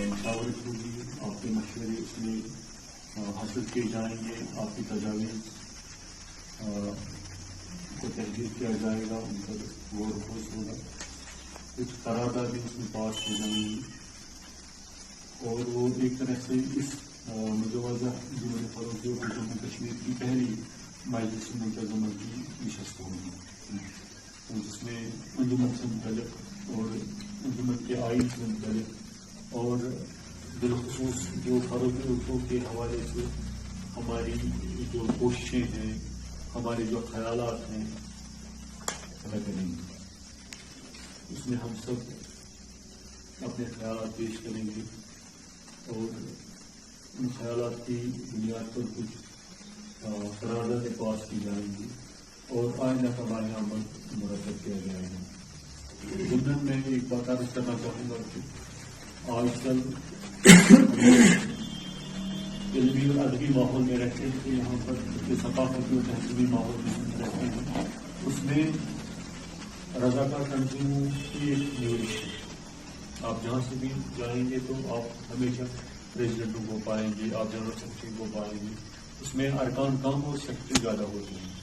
مشاورت ہوگی، آپ کے مشورے اس میں حاصل کیے جائیں گے، آپ کی تجاویز کو تحریر کیا جائے گا، ان پر غور و خوض ہوگا، کچھ قراردادیں اس میں پاس ہو جائیں گی، اور وہ ایک طرح سے اس مجوزہ انجمن فروغ جموں کشمیر کی پہلی مجلس منتظمہ کی نشست ہوگی، جس میں انجمن سے متعلق اور انجمن کے آئین سے متعلق اور بالخصوص جو فروغ اردو کے حوالے سے ہماری جو کوششیں ہیں، ہمارے جو خیالات ہیں، طے کریں گے۔ اس میں ہم سب اپنے خیالات پیش کریں گے اور ان خیالات کی بنیاد پر کچھ قراردادیں پاس کی جائیں گی اور آئندہ کا مالی عمل مرتب کیا جائے گا۔ ضمن میں ایک بات عرض کرنا چاہوں گا کہ آج کل علمی اور ادبی ماحول میں رہتے ہیں، یہاں پر ثقافتی اور تہذیبی ماحول میں رہتے ہیں، اس میں رضاکار تنظیموں کی ایک نوش ہے۔ آپ جہاں سے بھی جائیں گے تو آپ ہمیشہ پریزیڈنٹوں کو پائیں گے، آپ جنرل سیکرٹری کو پائیں گے، اس میں ارکان کم اور سیکرٹری زیادہ ہوتے ہیں۔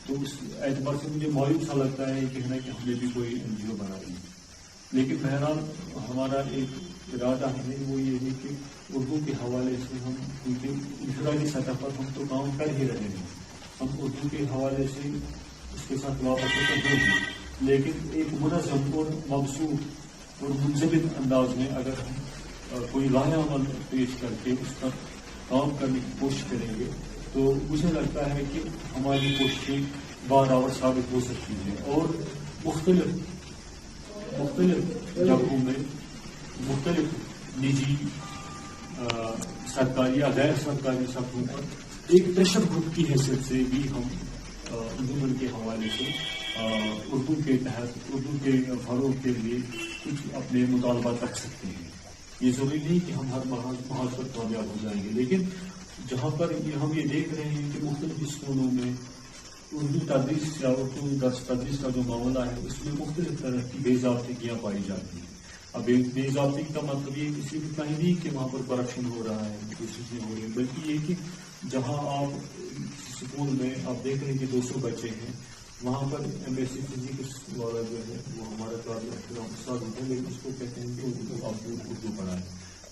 تو اس اعتبار سے مجھے معیوب سا لگتا ہے کہ ہم نے بھی کوئی این جی او بنائی ہے، لیکن بہرحال ہمارا ایک ارادہ ہے، وہ یہ ہے کہ اردو کے حوالے سے ہم، کیونکہ انفرادی سطح پر ہم تو کام کر ہی رہے ہیں، ہم اردو کے حوالے سے اس کے ساتھ وابستہ ہوں گے، لیکن ایک منظم اور مبسوط اور منضبط انداز میں اگر ہم کوئی لائحہ عمل پیش کر کے اس پر کام کرنے کی کوشش کریں گے تو مجھے لگتا ہے کہ ہماری کوششیں بارآور ثابت ہو سکتی ہیں، اور مختلف جگہوں میں مختلف نجی، سرکاری یا غیر سرکاری سطحوں پر ایک پریشر گروپ کی حیثیت سے بھی ہم انجمن کے حوالے سے اردو کے تحت اردو کے فروغ کے لیے کچھ اپنے مطالبات رکھ سکتے ہیں۔ یہ ضروری نہیں کہ ہم ہر محاذ پر کامیاب ہو جائیں گے، لیکن جہاں پر ہم یہ دیکھ رہے ہیں کہ مختلف اسکولوں میں اردو تدریس یا اردو درس تدریس کا جو معاملہ ہے اس میں مختلف طرح کی بے ضابطگیاں پائی جاتی ہیں۔ اب بے ضابطگی کا مطلب یہ کسی بھی کہیں نہیں کہ وہاں پر کرپشن ہو رہا ہے، دوسری چیزیں ہو رہی ہیں، بلکہ یہ کہ جہاں آپ اسکول میں آپ دیکھ رہے ہیں کہ 200 بچے ہیں، وہاں پر ایم ایس سی فزکس والا جو ہے وہ ہمارا قابل احترام استاد ہوتا ہے، لیکن اس کو کہتے ہیں کہ آپ اردو پڑھائیں،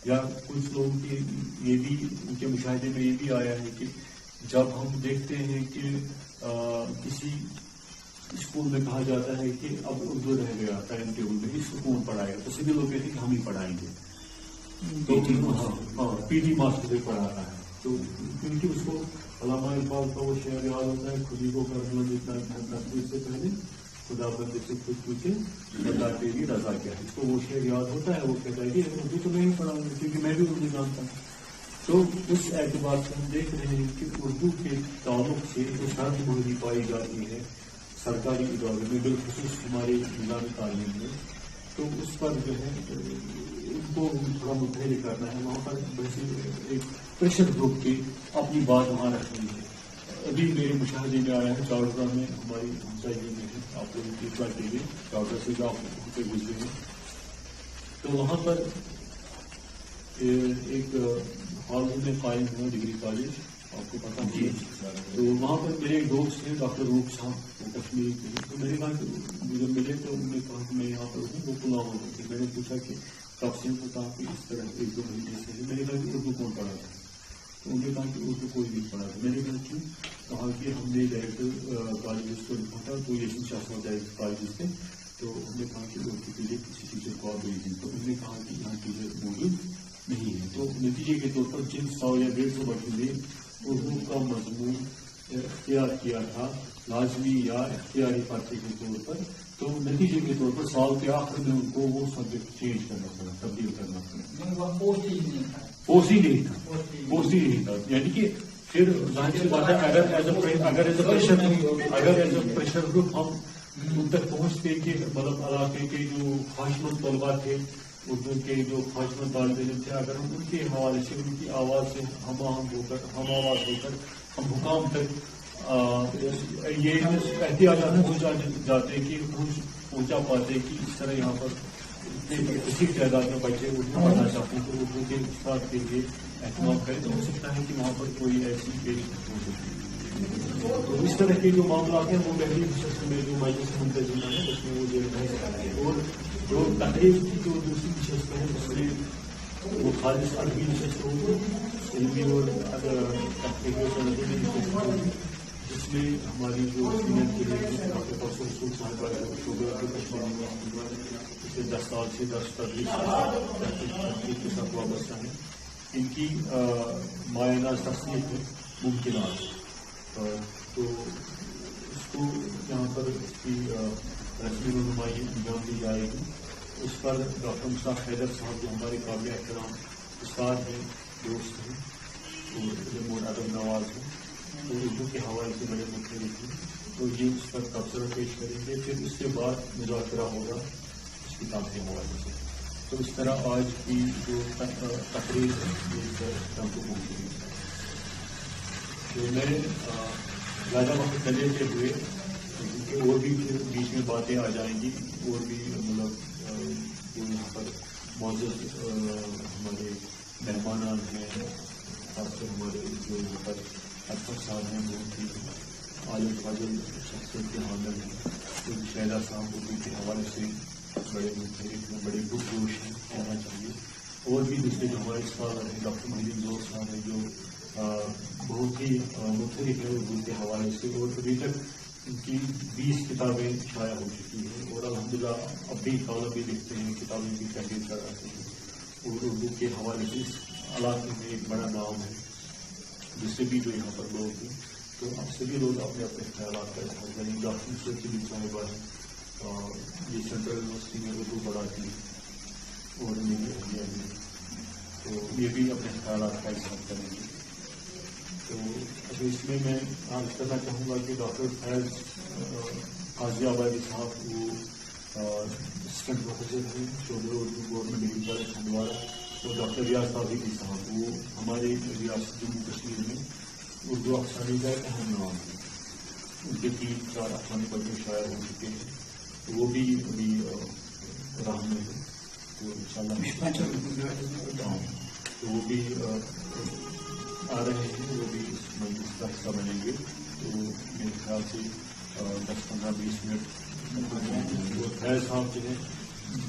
یا کچھ لوگوں کی یہ بھی ان کے مشاہدے میں یہ بھی آیا ہے کہ جب ہم دیکھتے ہیں کہ کسی اسکول میں کہا جاتا ہے کہ اب اردو رہ گیا ٹائم ٹیبل میں، اس کو کون پڑھائے گا، تو سبھی لوگ کہتے ہیں کہ ہم ہی پڑھائیں گے، پی ٹی ماسٹر سے پڑھاتا ہے، تو کیونکہ اس کو علامہ اقبال کا وہ شعر یاد ہوتا ہے، خود ہی کو کرنا دیتا ہے تصویر سے پہلے خدا بندے سے خود پوچھے بتا تیری رضا کیا ہے، اس کو وہ شعر یاد ہوتا ہے، وہ کہتا ہے کہ اردو تو میں ہی پڑھاؤں گا کیونکہ میں بھی اردو جانتا ہوں۔ تو اس اعتبار سے ہم دیکھ رہے ہیں کہ اردو کے تعلق سے جو شرط بندی پائی جاتی ہے سرکاری ادارے میں، بالخصوص ہمارے نظام تعلیم میں، تو اس پر جو ہے ان کو تھوڑا متحرک کرنا ہے، وہاں پر ویسے ایک پریشر گروپ کی اپنی بات وہاں رکھنی ہے۔ ابھی میرے مشاہدے میں آیا ہے چاوڑا میں، ہماری ہمسائیوں میں ہے، آپ لوگوں کی اطلاع کے لیے، چاوڑا سے جو آپ سے گزرے ہیں، تو وہاں پر ایک حال میں قائم ہوا ڈگری کالج، آپ کو پتا جی، تو وہاں پر میرے ایک دوست ہیں ڈاکٹر روپ صاحب، وہ کشمیر کے، تو میں نے کہا کہ مجھے ملے تو انہوں نے کہا کہ میں یہاں پر ہوں، وہ پلاؤ سے، میں نے پوچھا کہ کب سے کو کہا کہ اس طرح 1-2 مہینے سے، میں نے کہا کہ اردو کون پڑھا تھا، تو انہوں نے کہا کہ اردو کوئی نہیں پڑھا تھا، میں نے کہا کیوں، کہا کہ ہم نے ڈائریکٹر کالجز کو لکھا تھا، کوئی ایسی شاخ ڈائریکٹر کالجز کے، تو ہم نے کہا کہ اردو کے لیے کسی ٹیچر کو آپ بھیج دیں، تو انہوں نے کہا کہ یہاں ٹیچر موجود نہیں ہے، تو نتیجے کے طور پر جن 100 یا 150 بچوں نے اردو کا مضمون اختیار کیا تھا لازمی یا اختیاری پرچے کے طور پر، تو نتیجے کے طور پر سال کے آخر میں ان کو وہ سبجیکٹ چینج کرنا پڑا، تبدیل کرنا پڑا، پوسٹ ہی نہیں تھا، یعنی کہ پھر ظاہر سی بات ہے اگر ایز اے پریشر گروپ ہم ان تک پہنچتے کہ مطلب علاقے کے جو خواہشمند طلبا تھے، اردو کے جو خواہشمند طالب علم تھے، اگر ہم ان کے حوالے سے ان کی آواز سے ہم آہنگ ہو کر، ہم آواز ہو کر ہم حکام تک یہ احتیاط ہو جاتے کہ پہنچا پاتے کہ اس طرح یہاں پر کسی تعداد میں بچے اردو پڑھنا چاہتے ہیں تو اردو کے استاد کے لیے اہتمام کریں تو ہو سکتا ہے کہ وہاں پر کوئی ایسی پیش ہو سکتی ہے. تو اس طرح کے جو معاملات ہیں وہ پہلی نشست میں جو مجلس منتظم ہے اس میں وہ جو ہے اور جو تقریب کی جو دوسری نشست ہے اس میں وہ خالص عربی نشست ہوگی, علمی اور تحقیقی سندی نشست ہوگی, جس میں ہماری جو سینئر کے لیے ڈاکٹر پرسوں رسول صاحب شعبہ کشمیر پچھلے 10 سال سے 10 تحقیق کے ساتھ وابستہ ہیں. ان کی ماینہ تصنیف ہے ممکنات, تو اس کو جہاں پر اس کی رسمی رہنمائی انجام دی جائے گی اس پر ڈاکٹر مصطفیٰ حیدر صاحب جو ہمارے قابل احترام استاد ہیں, دوست ہیں اور علم اور ادب نواز ہیں, تو اردو کے حوالے سے بڑے مختلف ہیں, تو یہ اس پر تبصرہ پیش کریں گے. پھر اس کے بعد مذاکرہ ہوگا اس کتاب کے حوالے سے. تو اس طرح آج کی جو تقریر ہے یہ ہم کو پہنچی ہے. تو میں زیادہ وقت نہ لیتے ہوئے, کیونکہ اور بھی پھر بیچ میں باتیں آ جائیں گی, اور بھی مطلب جو یہاں پر معزز ہمارے مہمانان ہیں, خاص کر ہمارے جو یہاں پر اشرف صاحب ہیں بہت ہی عالم فاضل شخصیت کے حامل ہیں, تو شہزا صاحب اردو کے حوالے سے بڑے مختلف ہیں, بڑے پرجوش ہیں کہنا چاہیے. اور بھی دوسرے جو ہمارے اسکالر ہیں ڈاکٹر محدود زور صاحب ہیں جو بہت ہی مختلف ہے اردو کے حوالے سے, اور ابھی تک ان کی 20 کتابیں شائع ہو چکی ہیں, اور الحمدللہ اب بھی کالم بھی لکھتے ہیں, کتابیں بھی تحریر کر رہے ہیں, اور اردو کے حوالے سے اس علاقے میں ایک بڑا نام ہے. جس سے بھی جو یہاں پر لوگ ہیں تو اب سبھی لوگ اپنے اپنے خیالات کا اظہار کریں. ڈاکٹر سرچی صاحبہ ہیں, یہ سینٹرل یونیورسٹی میں اردو پڑھاتی ہیں اور میری اہلیہ ہیں, تو یہ بھی اپنے خیالات کا اظہار کریں گے. تو اب اس میں عرض کرنا چاہوں گا کہ ڈاکٹر فیض قاضی آبادی صاحب وہ اسسٹنٹ پروفیسر ہیں شعبہ Urdu government degree college Handwara, اور ڈاکٹر ریاض توحیدی صاحب وہ ہمارے ریاست جموں کشمیر میں اردو افسانے کا ایک اہم نام ہے. ان کے 3-4 افسانے پر جو شاعر ہو چکے ہیں, تو وہ بھی ابھی راہ میں ہے, تو انشاءاللہ تو وہ بھی آ رہے ہیں, وہ بھی اس مجلس کا حصہ بنیں گے. تو میرے خیال سے 10-15-20 منٹ فیض صاحب جو ہیں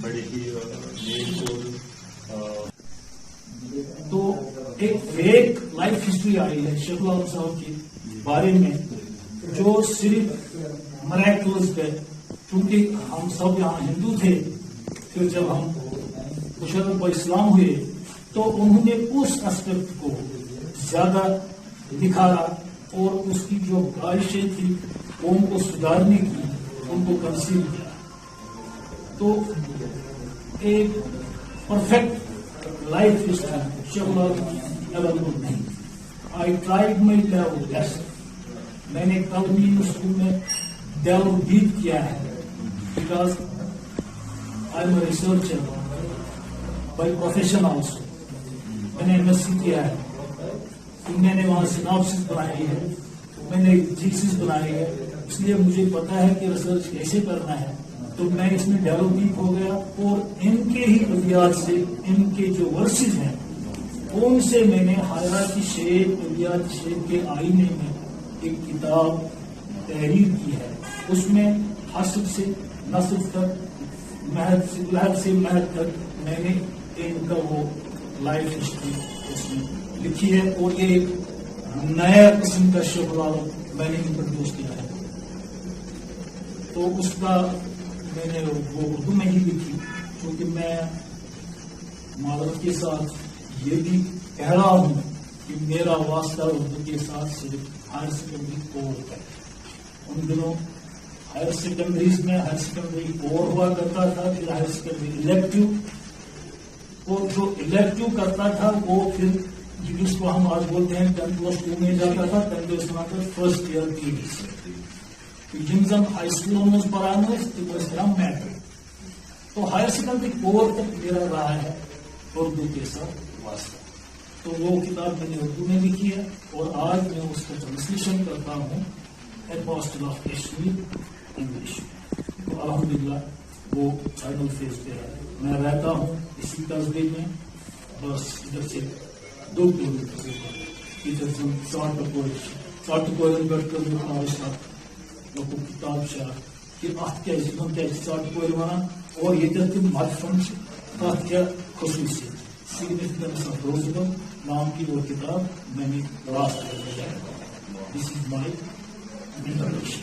بڑے ہی نیک اور تو ایک فیک لائف ہسٹری آئی ہے شیخ العالم صاحب کے بارے میں جو صرف مریکلز ہے, کیونکہ ہم سب یہاں ہندو تھے, پھر جب ہم مشرف و اسلام ہوئے تو انہوں نے اس اسپیکٹ کو زیادہ دکھایا, اور اس کی جو خواہشیں تھی قوم کو سدھارنے کی ان کو کنسیل کیا. تو ایک پرفیکٹ لائف ہسٹری شیخ العالم اویلیبل نہیں. I tried my level best. میں نے کلمی اسکول میں ڈیولپ ڈیپ کیا ہے, because I am a researcher by profession also. میں نے MSc کیا ہے, میں نے وہاں سیناپسس بنائی ہے, میں نے تھیسس بنائی ہے, اس لیے مجھے پتا ہے کہ ریسرچ کیسے کرنا ہے. تو میں اس میں ڈیولپ ہو گیا, اور ان کے ہی ابیات سے, ان کے جو ورسز ہیں ان سے میں نے حیاتی شعر ابیات شعر کے آئینے میں ایک کتاب تحریر کی ہے. اس میں حسب سے نصب تک لحد سے مہد تک میں نے ان کا وہ لائف ہسٹری اس میں لکھی ہے, اور ایک نیا قسم کا شیخ العالم میں نے انٹروڈیوس کیا ہے. تو اس کا میں نے وہ اردو میں ہی لکھی, کیونکہ میں معذرت کے ساتھ یہ بھی کہہ رہا ہوں کہ میرا واسطہ اردو کے ساتھ صرف ہائر سیکنڈری کور ہے. ان دنوں ہائر سیکنڈریز میں ہائر سیکنڈری کور ہوا کرتا تھا, پھر ہائر سیکنڈری الیکٹو, اور جو الیکٹو کرتا تھا وہ پھر جس کو ہم آج بولتے ہیں 10+2 میں جاتا تھا, 10 فرسٹ ایئر کی یم زن ہائی سکولوں میں پڑھانا تم میٹر. تو ہائر سیکنڈری کور تک میرا رہا ہے اردو کے ساتھ واسطہ. تو وہ کتاب میں نے اردو میں لکھی ہے, اور آج میں اس کا ٹرانسلیشن کرتا ہوں اپوسٹل آف کشمیر انگلش. تو الحمدللہ وہ فائنل فیز پہ ہے. میں رہتا ہوں اسی تصویر میں, بس ادھر سے 2 کلومیٹر ادھر سے ساٹکورن پہ لوگ کتاب شاہ کہ ات کیا ساٹکور ونان اور یہ تم مدفن تک کیا خصوصیت سگنیفیکینس آف روزگار نام کی وہ کتاب میں نے لاسٹ. دس از مائی انٹروڈکشن.